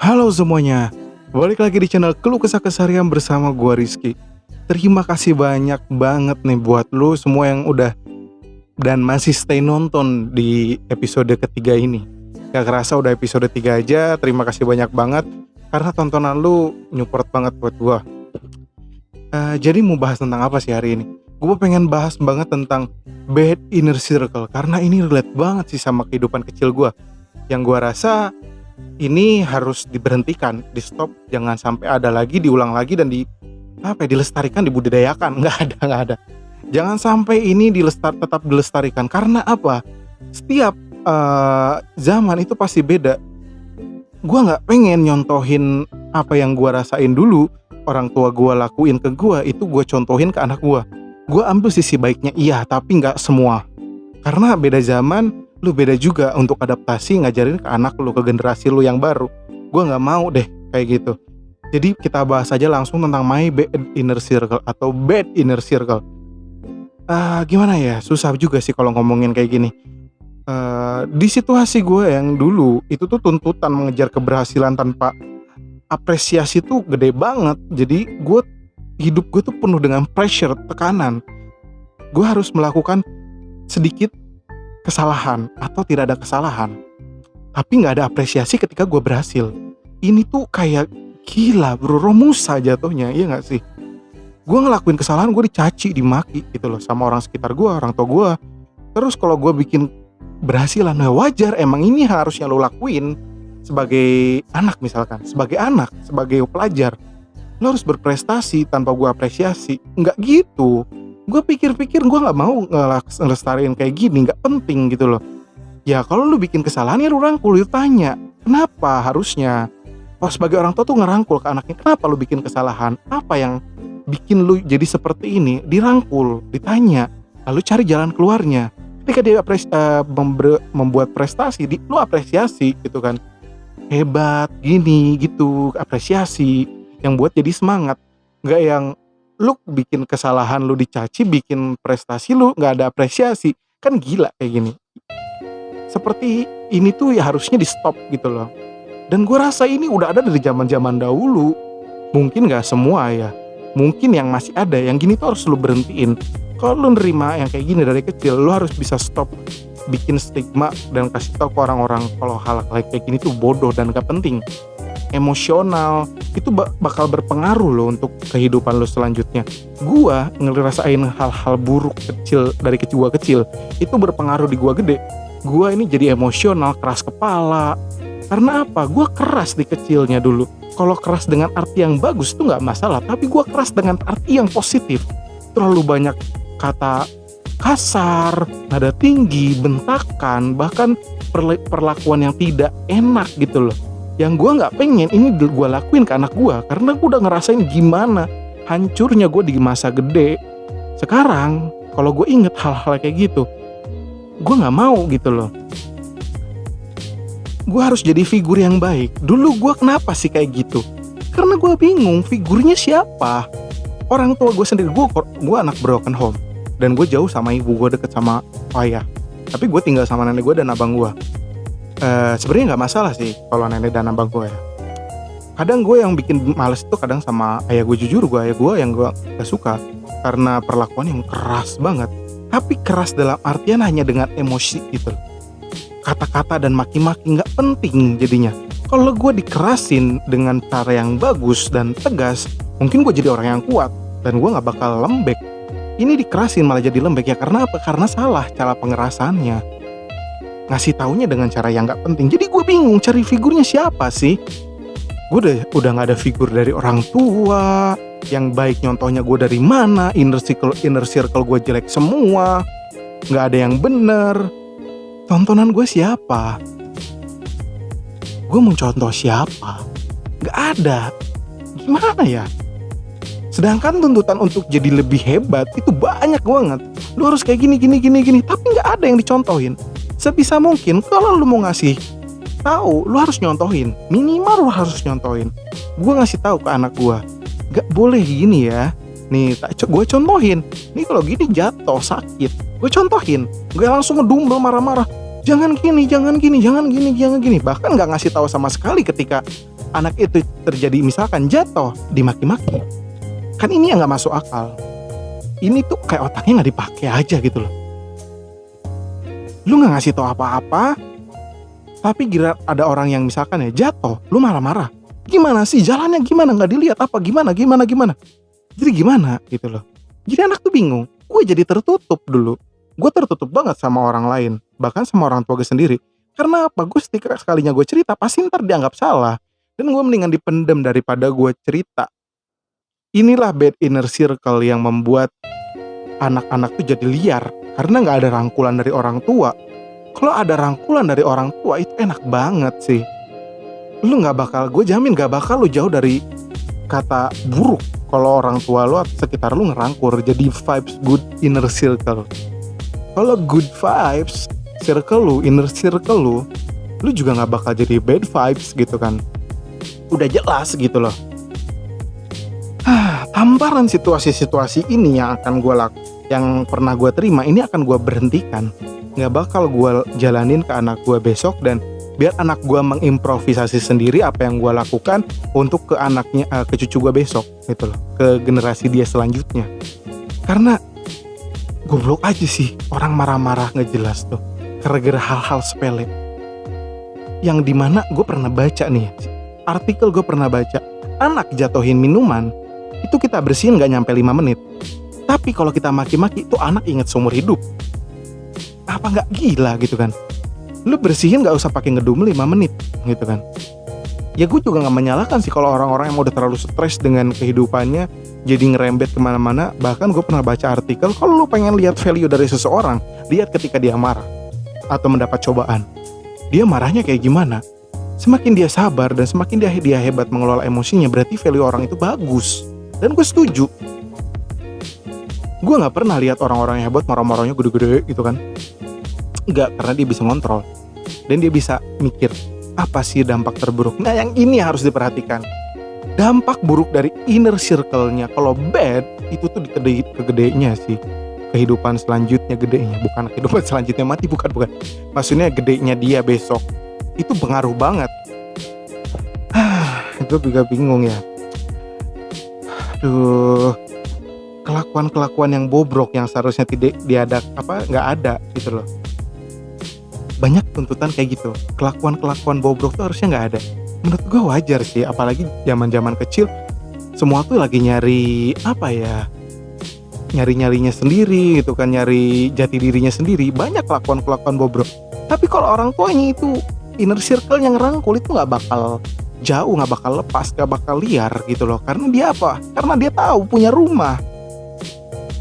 Halo semuanya, balik lagi di channel Keluh Kesah Keseharian bersama gua Rizky. Terima kasih banyak banget nih buat lu semua yang udah dan masih stay nonton di episode ketiga ini. Gak kerasa udah episode 3 aja, terima kasih banyak banget karena tontonan lu nyupport banget buat gua. Jadi mau bahas tentang apa sih hari ini? Gue pengen bahas banget tentang bad inner circle karena ini relate banget sih sama kehidupan kecil gua. Yang gua rasa ini harus diberhentikan, di stop, jangan sampai ada lagi, diulang lagi dan dilestarikan, dibudidayakan. Nggak ada. Jangan sampai ini tetap dilestarikan. Karena apa? Setiap zaman itu pasti beda. Gua nggak pengen nyontohin apa yang gua rasain dulu, orang tua gua lakuin ke gua, itu gua contohin ke anak gua. Gua ambil sisi baiknya, iya, tapi nggak semua. Karena beda zaman, lu beda juga untuk adaptasi ngajarin ke anak lu, ke generasi lu yang baru. Gua nggak mau deh kayak gitu. Jadi kita bahas aja langsung tentang my bad inner circle atau bad inner circle. Gimana ya, susah juga sih kalau ngomongin kayak gini. Di situasi gue yang dulu itu tuh tuntutan mengejar keberhasilan tanpa apresiasi tuh gede banget. Jadi hidup gue tuh penuh dengan pressure, tekanan. Gue harus melakukan sedikit kesalahan atau tidak ada kesalahan, tapi nggak ada apresiasi ketika gue berhasil. Ini tuh kayak gila bro, Romusa jatuhnya, iya nggak sih? Gue ngelakuin kesalahan, gue dicaci, dimaki gitu loh sama orang sekitar gue, orang tua gue. Terus kalau gue bikin berhasilan, nah wajar, emang ini harusnya lo lakuin sebagai anak misalkan, sebagai pelajar. Lo harus berprestasi tanpa gue apresiasi, nggak gitu. Gue pikir-pikir gue nggak mau ngelestariin kayak gini, nggak penting gitu loh. Ya kalau lu bikin kesalahan ya lu rangkul, lu tanya kenapa harusnya. Sebagai orang tua tuh ngerangkul ke anaknya, kenapa lu bikin kesalahan, apa yang bikin lu jadi seperti ini, dirangkul, ditanya, lalu cari jalan keluarnya. Ketika dia membuat prestasi, lu apresiasi gitu kan, hebat gini gitu, apresiasi yang buat jadi semangat. Nggak yang lu bikin kesalahan, lu dicaci, bikin prestasi lu nggak ada apresiasi, kan gila kayak gini. Seperti ini tuh ya harusnya di stop gitu loh. Dan gue rasa ini udah ada dari zaman dahulu. Mungkin nggak semua ya, mungkin yang masih ada, yang gini tuh harus lu berhentiin. Kalau lu nerima yang kayak gini dari kecil, lu harus bisa stop, bikin stigma dan kasih tahu ke orang-orang kalau hal kayak gini tuh bodoh dan gak penting. Emosional itu bakal berpengaruh loh untuk kehidupan lo selanjutnya. Gua ngerasain hal-hal buruk dari gua kecil itu berpengaruh di gua gede. Gua ini jadi emosional, keras kepala. Karena apa? Gua keras di kecilnya dulu. Kalau keras dengan arti yang bagus itu nggak masalah, tapi gua keras dengan arti yang positif. Terlalu banyak kata kasar, nada tinggi, bentakan, bahkan perlakuan yang tidak enak gitu loh. Yang gue gak pengen ini gue lakuin ke anak gue, karena gue udah ngerasain gimana hancurnya gue di masa gede. Sekarang kalau gue inget hal-hal kayak gitu, gue gak mau gitu loh. Gue harus jadi figur yang baik. Dulu gue kenapa sih kayak gitu? Karena gue bingung figurnya siapa. Orang tua gue sendiri, gue anak broken home, dan gue jauh sama ibu, gue deket sama ayah, tapi gue tinggal sama nenek gue dan abang gue. Sebenarnya nggak masalah sih kalau nenek dan abang gue ya. Kadang gue yang bikin males itu kadang sama ayah gue, jujur ayah gue yang gue gak suka karena perlakuan yang keras banget. Tapi keras dalam artian hanya dengan emosi gitu. Kata-kata dan maki-maki nggak penting jadinya. Kalau gue dikerasin dengan cara yang bagus dan tegas, mungkin gue jadi orang yang kuat dan gue nggak bakal lembek. Ini dikerasin malah jadi lembek, ya karena apa? Karena salah cara pengerasannya. Ngasih taunya dengan cara yang gak penting. Jadi gue bingung cari figurnya siapa sih. Gue udah gak ada figur dari orang tua. Yang baik nyontohnya gue dari mana. Inner circle gue jelek semua. Gak ada yang bener. Tontonan gue siapa? Gue mau contoh siapa? Gak ada. Gimana ya? Sedangkan tuntutan untuk jadi lebih hebat itu banyak banget. Lu harus kayak gini. Tapi gak ada yang dicontohin. Sebisa mungkin kalau lu mau ngasih tahu, lu harus nyontohin. Minimal lu harus nyontohin. Gue ngasih tahu ke anak gue, gak boleh gini ya. Nih, gue contohin. Nih kalau gini jatuh sakit. Gue contohin. Gue langsung ngedumel marah-marah. Jangan gini. Bahkan gak ngasih tahu sama sekali ketika anak itu terjadi misalkan jatuh dimaki-maki, kan ini yang nggak masuk akal. Ini tuh kayak otaknya nggak dipakai aja gitu loh. Lu nggak ngasih tau apa-apa, tapi kira ada orang yang misalkan ya jatuh, lu malah marah. Gimana sih jalannya, gimana nggak dilihat apa, gimana. Jadi gimana gitu loh. Jadi anak tuh bingung. Gue jadi tertutup dulu. Gue tertutup banget sama orang lain, bahkan sama orang tua gue sendiri. Karena apa? Gue setiap sekalinya gue cerita pasti ntar dianggap salah. Dan gue mendingan dipendem daripada gue cerita. Inilah bad inner circle yang membuat anak-anak tuh jadi liar. Karena gak ada rangkulan dari orang tua. Kalau ada rangkulan dari orang tua itu enak banget sih. Lu gak bakal, gue jamin gak bakal lu jauh dari kata buruk. Kalau orang tua lu atau sekitar lu ngerangkur. Jadi vibes good inner circle. Kalau good vibes circle lu, inner circle lu juga gak bakal jadi bad vibes gitu kan. Udah jelas gitu loh. Tamparan situasi-situasi ini yang akan gue yang pernah gue terima ini akan gue berhentikan. Gak bakal gue jalanin ke anak gue besok, dan biar anak gue mengimprovisasi sendiri apa yang gue lakukan untuk ke anaknya, ke cucu gue besok gitu loh, ke generasi dia selanjutnya. Karena goblok aja sih orang marah-marah nggak jelas tuh gara-gara hal-hal sepele. Yang dimana gue pernah baca nih, artikel gue pernah baca, anak jatuhin minuman itu kita bersihin gak nyampe 5 menit. Tapi kalau kita maki-maki itu anak inget seumur hidup. Apa gak gila gitu kan? Lu bersihin gak usah pakai ngedumel 5 menit gitu kan. Ya gue juga gak menyalahkan sih kalau orang-orang yang udah terlalu stres dengan kehidupannya jadi ngerembet kemana-mana. Bahkan gue pernah baca artikel, kalau lu pengen lihat value dari seseorang, lihat ketika dia marah atau mendapat cobaan. Dia marahnya kayak gimana? Semakin dia sabar dan semakin dia hebat mengelola emosinya, berarti value orang itu bagus. Dan gue setuju. Gue gak pernah lihat orang-orang yang hebat marah-marahnya gede-gede gitu kan. Enggak, karena dia bisa ngontrol. Dan dia bisa mikir, apa sih dampak terburuk? Nah yang ini harus diperhatikan. Dampak buruk dari inner circle-nya. Kalau bad, itu tuh kegedenya sih. Kehidupan selanjutnya gedenya. Bukan kehidupan selanjutnya mati, bukan. Maksudnya gedenya dia besok. Itu pengaruh banget. Gue juga bingung ya. Aduh, kelakuan-kelakuan yang bobrok yang seharusnya tidak nggak ada gitu loh. Banyak tuntutan kayak gitu. Kelakuan-kelakuan bobrok tuh harusnya nggak ada. Menurut gue wajar sih, apalagi zaman-zaman kecil semua tuh lagi nyari nyarinya sendiri gitu kan, nyari jati dirinya sendiri. Banyak kelakuan-kelakuan bobrok. Tapi kalau orang tuanya itu inner circle yang rangkul, itu nggak bakal jauh, nggak bakal lepas, nggak bakal liar gitu loh. Karena dia apa? Karena dia tahu punya rumah.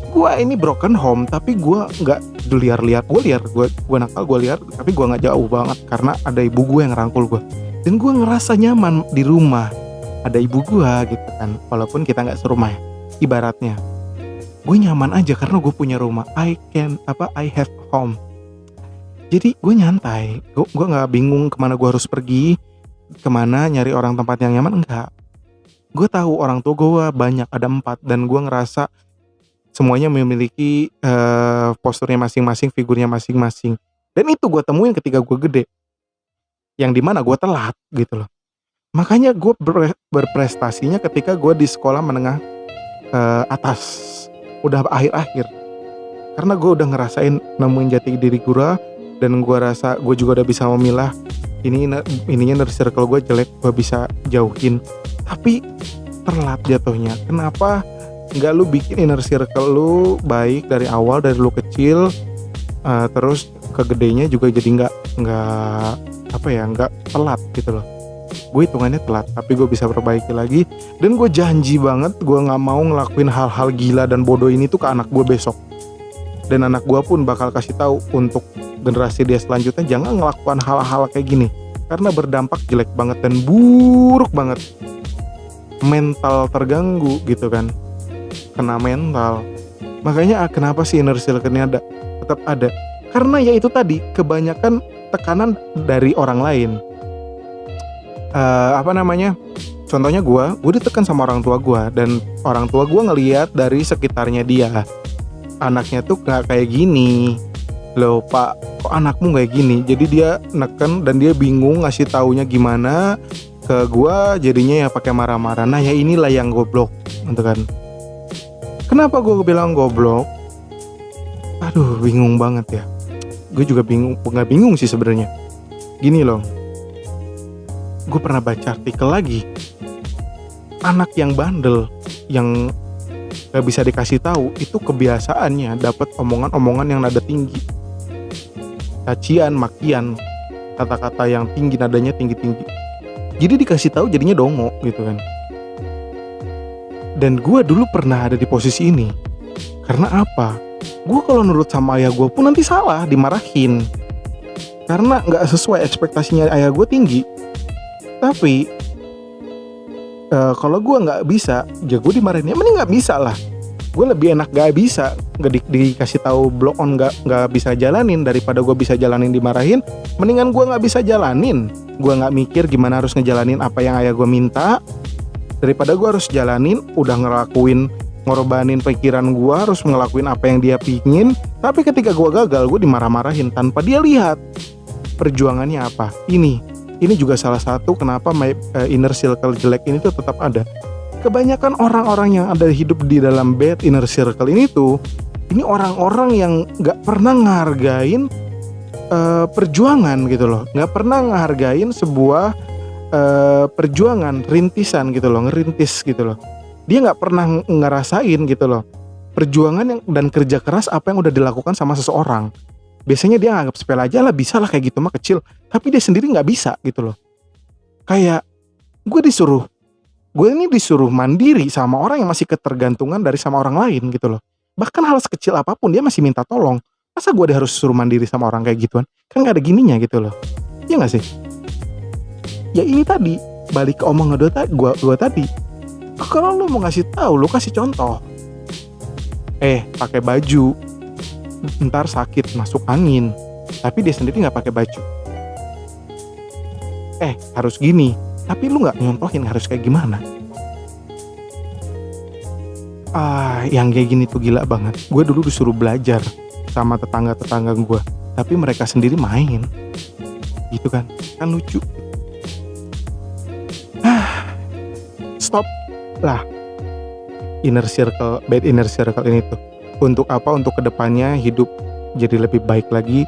Gue ini broken home, tapi gue nggak liar. Gue nakal, gue liar, tapi gue nggak jauh banget karena ada ibu gue yang rangkul gue. Dan gue ngerasa nyaman di rumah, ada ibu gue gitu kan. Walaupun kita nggak serumah ya, ibaratnya gue nyaman aja karena gue punya rumah. I have home. Jadi gue nyantai, gue nggak bingung kemana gue harus pergi, kemana nyari orang tempat yang nyaman, enggak. Gue tahu orang tua gue banyak, ada 4, dan gue ngerasa semuanya memiliki posturnya masing-masing, figurnya masing-masing. Dan itu gue temuin ketika gue gede, yang dimana gue telat gitu loh. Makanya gue berprestasinya ketika gue di sekolah menengah atas, udah akhir-akhir, karena gue udah ngerasain nemuin jati diri gue. Dan gue rasa gue juga udah bisa memilah ininya inner circle gue jelek, gue bisa jauhin. Tapi telat jatuhnya. Kenapa nggak lu bikin inner circle lu baik dari awal, dari lu kecil, terus kegedenya juga jadi nggak telat gitu loh. Gue hitungannya telat, tapi gue bisa perbaiki lagi. Dan gue janji banget gue nggak mau ngelakuin hal-hal gila dan bodoh ini tuh ke anak gue besok. Dan anak gue pun bakal kasih tahu untuk generasi dia selanjutnya, jangan ngelakukan hal-hal kayak gini karena berdampak jelek banget dan buruk banget. Mental terganggu gitu kan, kena mental. Makanya kenapa sih inner circle-nya tetap ada? Karena ya itu tadi, kebanyakan tekanan dari orang lain. Contohnya gue ditekan sama orang tua gue, dan orang tua gue ngelihat dari sekitarnya dia, anaknya tuh gak kayak gini loh pak, kok anakmu kayak gini. Jadi dia neken dan dia bingung ngasih taunya gimana ke ke gua jadinya ya pakai marah-marah. Nah ya inilah yang goblok gitu kan. Kenapa gua bilang goblok? Aduh bingung banget ya. Gue juga bingung, nggak bingung sih sebenarnya. Gini loh, gue pernah baca artikel lagi, anak yang bandel, yang gak bisa dikasih tahu, itu kebiasaannya dapat omongan-omongan yang nada tinggi, cacian, makian, kata-kata yang tinggi, nadanya tinggi-tinggi. Jadi dikasih tahu jadinya dongo gitu kan. Dan gue dulu pernah ada di posisi ini. Karena apa? Gue kalau nurut sama ayah gue pun nanti salah, dimarahin. Karena gak sesuai ekspektasinya ayah gue tinggi. Tapi kalau gue gak bisa, ya gue dimarahin. Ya mending gak bisa lah. Gue lebih enak gak bisa, gak dikasih tahu block on, gak bisa jalanin, daripada gue bisa jalanin dimarahin. Mendingan gue gak bisa jalanin. Gue gak mikir gimana harus ngejalanin apa yang ayah gue minta, daripada gue harus jalanin, udah ngorbanin pikiran gue, harus ngelakuin apa yang dia pingin, tapi ketika gue gagal, gue dimarah-marahin tanpa dia lihat perjuangannya apa. Ini juga salah satu kenapa my inner circle jelek ini tuh tetap ada. Kebanyakan orang-orang yang ada hidup di dalam bad inner circle ini tuh, ini orang-orang yang gak pernah ngehargain perjuangan gitu loh, gak pernah ngehargain sebuah perjuangan, rintisan gitu loh, ngerintis gitu loh. Dia nggak pernah ngerasain gitu loh perjuangan dan kerja keras apa yang udah dilakukan sama seseorang. Biasanya dia nganggap sepele aja lah, bisa lah kayak gitu mah, kecil. Tapi dia sendiri nggak bisa gitu loh. Kayak gue ini disuruh mandiri sama orang yang masih ketergantungan dari sama orang lain gitu loh. Bahkan hal sekecil apapun dia masih minta tolong. Masa gue harus suruh mandiri sama orang kayak gituan? Kan nggak ada gininya gitu loh. Iya nggak sih? Ya ini tadi balik ke omongan gue tadi. Kalau lu mau ngasih tahu, lu kasih contoh. Pakai baju, ntar sakit masuk angin, tapi dia sendiri nggak pakai baju. Harus gini, tapi lu nggak nyontohin harus kayak gimana. Yang kayak gini tuh gila banget. Gue dulu disuruh belajar sama tetangga gue, tapi mereka sendiri main, gitu kan lucu. Stop lah bad inner circle ini tuh. Untuk apa? Untuk kedepannya hidup jadi lebih baik lagi.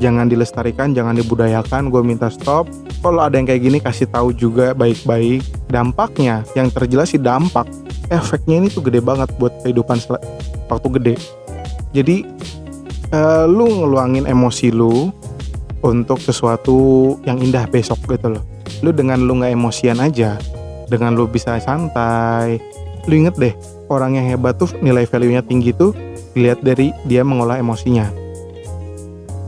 Jangan dilestarikan, jangan dibudayakan. Gue minta stop. Kalau ada yang kayak gini kasih tahu juga baik-baik. Dampaknya, yang terjelas sih dampak, efeknya ini tuh gede banget buat kehidupan waktu gede. Jadi lu ngeluangin emosi lu untuk sesuatu yang indah besok gitu loh. Lu dengan lu gak emosian aja, dengan lu bisa santai, lu inget deh, orang yang hebat tuh nilai value-nya tinggi tuh dilihat dari dia mengolah emosinya.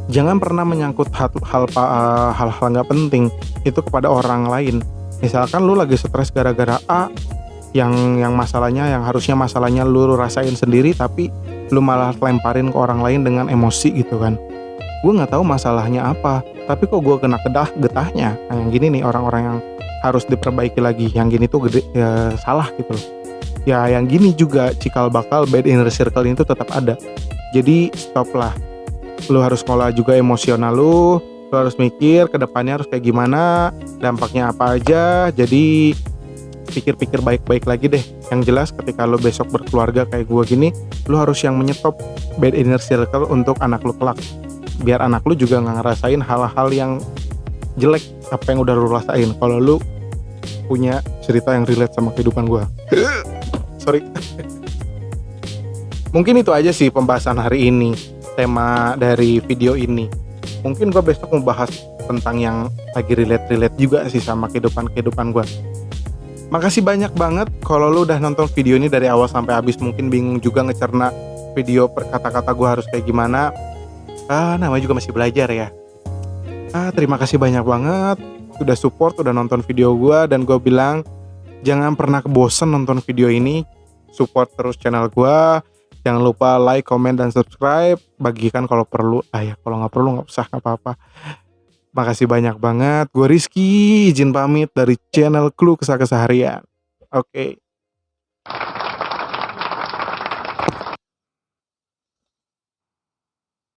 Jangan pernah menyangkut hal-hal nggak penting itu kepada orang lain. Misalkan lu lagi stres gara-gara A, yang masalahnya, yang harusnya masalahnya lu rasain sendiri, tapi lu malah lemparin ke orang lain dengan emosi gitu kan. Gue nggak tahu masalahnya apa, tapi kok gue kena getahnya. Nah, yang gini nih orang-orang yang harus diperbaiki lagi. Yang gini tuh salah gitu loh. Ya yang gini juga cikal bakal bad inner circle ini tuh tetap ada. Jadi stop lah. Lu harus ngolah juga emosional lu harus mikir ke depannya harus kayak gimana, dampaknya apa aja. Jadi pikir-pikir baik-baik lagi deh. Yang jelas ketika lu besok berkeluarga kayak gue gini, lu harus yang menyetop bad inner circle untuk anak lu kelak. Biar anak lu juga gak ngerasain hal-hal yang jelek apa yang udah lu rasain. Kalau lu punya cerita yang relate sama kehidupan gue. Sorry. Mungkin itu aja sih pembahasan hari ini, tema dari video ini. Mungkin gue besok mau bahas tentang yang lagi relate juga sih sama kehidupan gue. Makasih banyak banget kalau lu udah nonton video ini dari awal sampai habis. Mungkin bingung juga ngecerna video per kata-kata gue harus kayak gimana. Namanya juga masih belajar ya. Terima kasih banyak banget udah support, udah nonton video gue. Dan gue bilang jangan pernah kebosen nonton video ini. Support terus channel gue. Jangan lupa like, comment, dan subscribe. Bagikan kalau perlu. Kalau gak perlu gak usah, gak apa-apa. Makasih banyak banget. Gue Rizky, izin pamit dari channel Clue Kesah Keseharian. Oke.